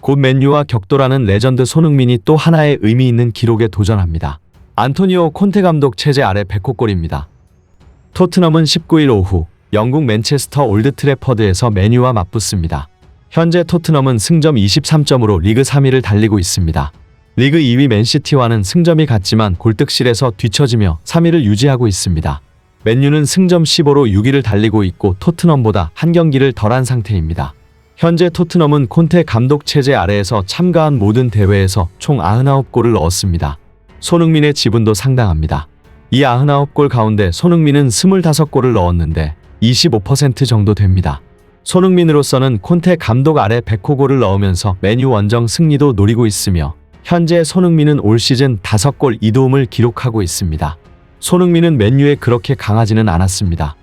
곧 맨유와 격돌하는 레전드 손흥민이 또 하나의 의미 있는 기록에 도전합니다. 안토니오 콘테 감독 체제 아래 100호골입니다. 토트넘은 19일 오후 영국 맨체스터 올드 트래퍼드에서 맨유와 맞붙습니다. 현재 토트넘은 승점 23점으로 리그 3위를 달리고 있습니다. 리그 2위 맨시티와는 승점이 같지만 골득실에서 뒤처지며 3위를 유지하고 있습니다. 맨유는 승점 15로 6위를 달리고 있고 토트넘보다 한 경기를 덜한 상태입니다. 현재 토트넘은 콘테 감독 체제 아래에서 참가한 모든 대회에서 총 99골을 넣었습니다. 손흥민의 지분도 상당합니다. 이 99골 가운데 손흥민은 25골을 넣었는데 25% 정도 됩니다. 손흥민으로서는 콘테 감독 아래 100호골을 넣으면서 맨유 원정 승리도 노리고 있으며 현재 손흥민은 올 시즌 5골 2도움을 기록하고 있습니다. 손흥민은 맨유에 그렇게 강하지는 않았습니다.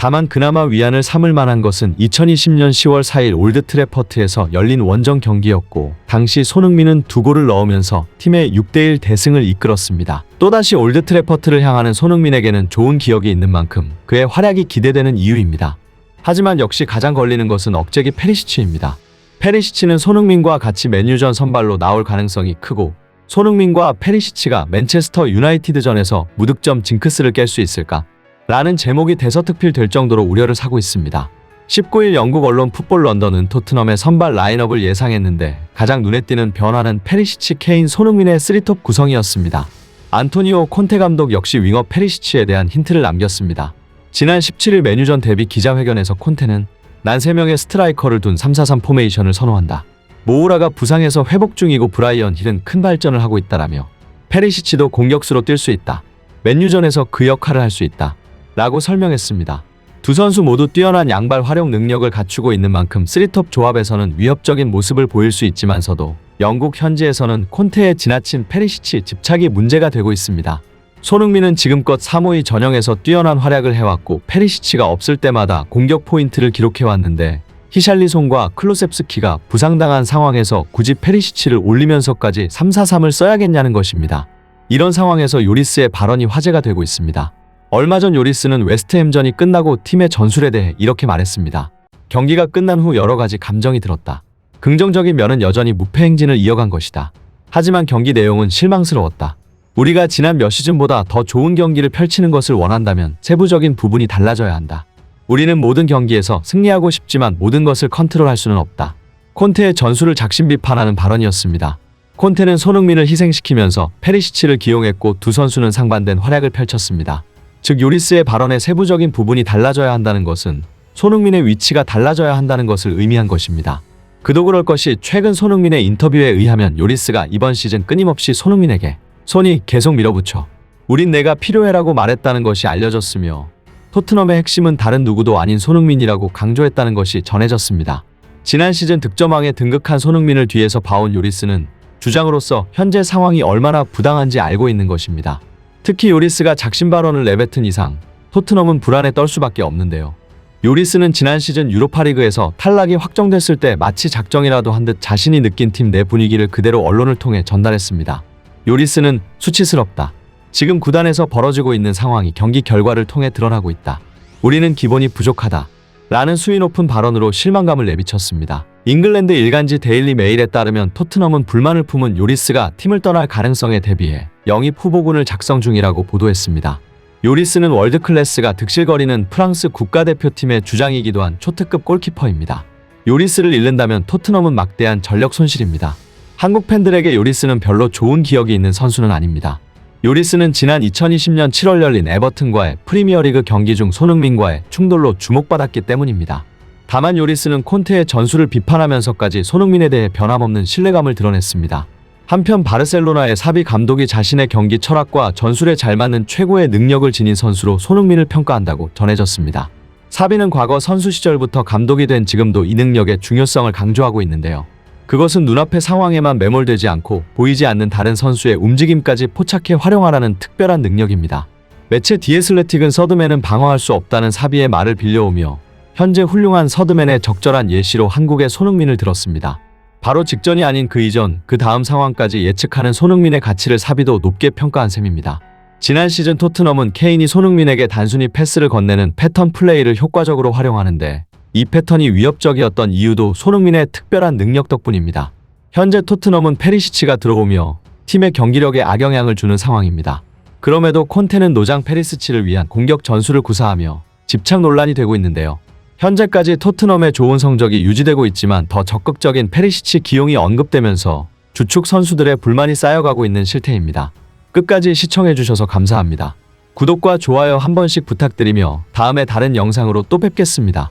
다만 그나마 위안을 삼을 만한 것은 2020년 10월 4일 올드 트래퍼드에서 열린 원정 경기였고 당시 손흥민은 2골을 넣으면서 팀의 6대1 대승을 이끌었습니다. 또다시 올드 트래퍼드를 향하는 손흥민에게는 좋은 기억이 있는 만큼 그의 활약이 기대되는 이유입니다. 하지만 역시 가장 걸리는 것은 억제기 페리시치입니다. 페리시치는 손흥민과 같이 맨유전 선발로 나올 가능성이 크고 손흥민과 페리시치가 맨체스터 유나이티드전에서 무득점 징크스를 깰 수 있을까? 라는 제목이 대서특필될 정도로 우려를 사고 있습니다. 19일 영국 언론 풋볼 런던은 토트넘의 선발 라인업을 예상했는데 가장 눈에 띄는 변화는 페리시치, 케인, 손흥민의 3톱 구성이었습니다. 안토니오 콘테 감독 역시 윙어 페리시치에 대한 힌트를 남겼습니다. 지난 17일 맨유전 데뷔 기자회견에서 콘테는 난 3명의 스트라이커를 둔 3-4-3 포메이션을 선호한다. 모우라가 부상에서 회복 중이고 브라이언 힐은 큰 발전을 하고 있다라며 페리시치도 공격수로 뛸 수 있다. 맨유전에서 그 역할을 할 수 있다. 라고 설명했습니다. 두 선수 모두 뛰어난 양발 활용 능력을 갖추고 있는 만큼 3톱 조합에서는 위협적인 모습을 보일 수 있지만서도 영국 현지에서는 콘테의 지나친 페리시치 집착이 문제가 되고 있습니다. 손흥민은 지금껏 사모이 전형에서 뛰어난 활약을 해왔고 페리시치가 없을 때마다 공격 포인트를 기록해왔는데 히샬리송과 클로셉스키가 부상당한 상황에서 굳이 페리시치를 올리면서까지 3-4-3을 써야겠냐는 것입니다. 이런 상황에서 요리스의 발언이 화제가 되고 있습니다. 얼마 전 요리스는 웨스트햄전이 끝나고 팀의 전술에 대해 이렇게 말했습니다. 경기가 끝난 후 여러 가지 감정이 들었다. 긍정적인 면은 여전히 무패 행진을 이어간 것이다. 하지만 경기 내용은 실망스러웠다. 우리가 지난 몇 시즌보다 더 좋은 경기를 펼치는 것을 원한다면 세부적인 부분이 달라져야 한다. 우리는 모든 경기에서 승리하고 싶지만 모든 것을 컨트롤할 수는 없다. 콘테의 전술을 작심 비판하는 발언이었습니다. 콘테는 손흥민을 희생시키면서 페리시치를 기용했고 두 선수는 상반된 활약을 펼쳤습니다. 즉 요리스의 발언의 세부적인 부분이 달라져야 한다는 것은 손흥민의 위치가 달라져야 한다는 것을 의미한 것입니다. 그도 그럴 것이 최근 손흥민의 인터뷰에 의하면 요리스가 이번 시즌 끊임없이 손흥민에게 손이 계속 밀어붙여 우린 내가 필요해라고 말했다는 것이 알려졌으며 토트넘의 핵심은 다른 누구도 아닌 손흥민이라고 강조했다는 것이 전해졌습니다. 지난 시즌 득점왕에 등극한 손흥민을 뒤에서 봐온 요리스는 주장으로서 현재 상황이 얼마나 부당한지 알고 있는 것입니다. 특히 요리스가 작심 발언을 내뱉은 이상 토트넘은 불안에 떨 수밖에 없는데요. 요리스는 지난 시즌 유로파리그에서 탈락이 확정됐을 때 마치 작정이라도 한 듯 자신이 느낀 팀 내 분위기를 그대로 언론을 통해 전달했습니다. 요리스는 수치스럽다. 지금 구단에서 벌어지고 있는 상황이 경기 결과를 통해 드러나고 있다. 우리는 기본이 부족하다. 라는 수위 높은 발언으로 실망감을 내비쳤습니다. 잉글랜드 일간지 데일리 메일에 따르면 토트넘은 불만을 품은 요리스가 팀을 떠날 가능성에 대비해 영입 후보군을 작성 중이라고 보도했습니다. 요리스는 월드클래스가 득실거리는 프랑스 국가대표팀의 주장이기도 한 초특급 골키퍼입니다. 요리스를 잃는다면 토트넘은 막대한 전력 손실입니다. 한국 팬들에게 요리스는 별로 좋은 기억이 있는 선수는 아닙니다. 요리스는 지난 2020년 7월 열린 에버튼과의 프리미어리그 경기 중 손흥민과의 충돌로 주목받았기 때문입니다. 다만 요리스는 콘테의 전술을 비판하면서까지 손흥민에 대해 변함없는 신뢰감을 드러냈습니다. 한편 바르셀로나의 사비 감독이 자신의 경기 철학과 전술에 잘 맞는 최고의 능력을 지닌 선수로 손흥민을 평가한다고 전해졌습니다. 사비는 과거 선수 시절부터 감독이 된 지금도 이 능력의 중요성을 강조하고 있는데요. 그것은 눈앞의 상황에만 매몰되지 않고 보이지 않는 다른 선수의 움직임까지 포착해 활용하라는 특별한 능력입니다. 매체 디애슬레틱은 서드맨은 방어할 수 없다는 사비의 말을 빌려오며 현재 훌륭한 서드맨의 적절한 예시로 한국의 손흥민을 들었습니다. 바로 직전이 아닌 그 이전, 그 다음 상황까지 예측하는 손흥민의 가치를 사비도 높게 평가한 셈입니다. 지난 시즌 토트넘은 케인이 손흥민에게 단순히 패스를 건네는 패턴 플레이를 효과적으로 활용하는데 이 패턴이 위협적이었던 이유도 손흥민의 특별한 능력 덕분입니다. 현재 토트넘은 페리시치가 들어오며 팀의 경기력에 악영향을 주는 상황입니다. 그럼에도 콘테는 노장 페리시치를 위한 공격 전술을 구사하며 집착 논란이 되고 있는데요. 현재까지 토트넘의 좋은 성적이 유지되고 있지만 더 적극적인 페리시치 기용이 언급되면서 주축 선수들의 불만이 쌓여가고 있는 실태입니다. 끝까지 시청해주셔서 감사합니다. 구독과 좋아요 한 번씩 부탁드리며 다음에 다른 영상으로 또 뵙겠습니다.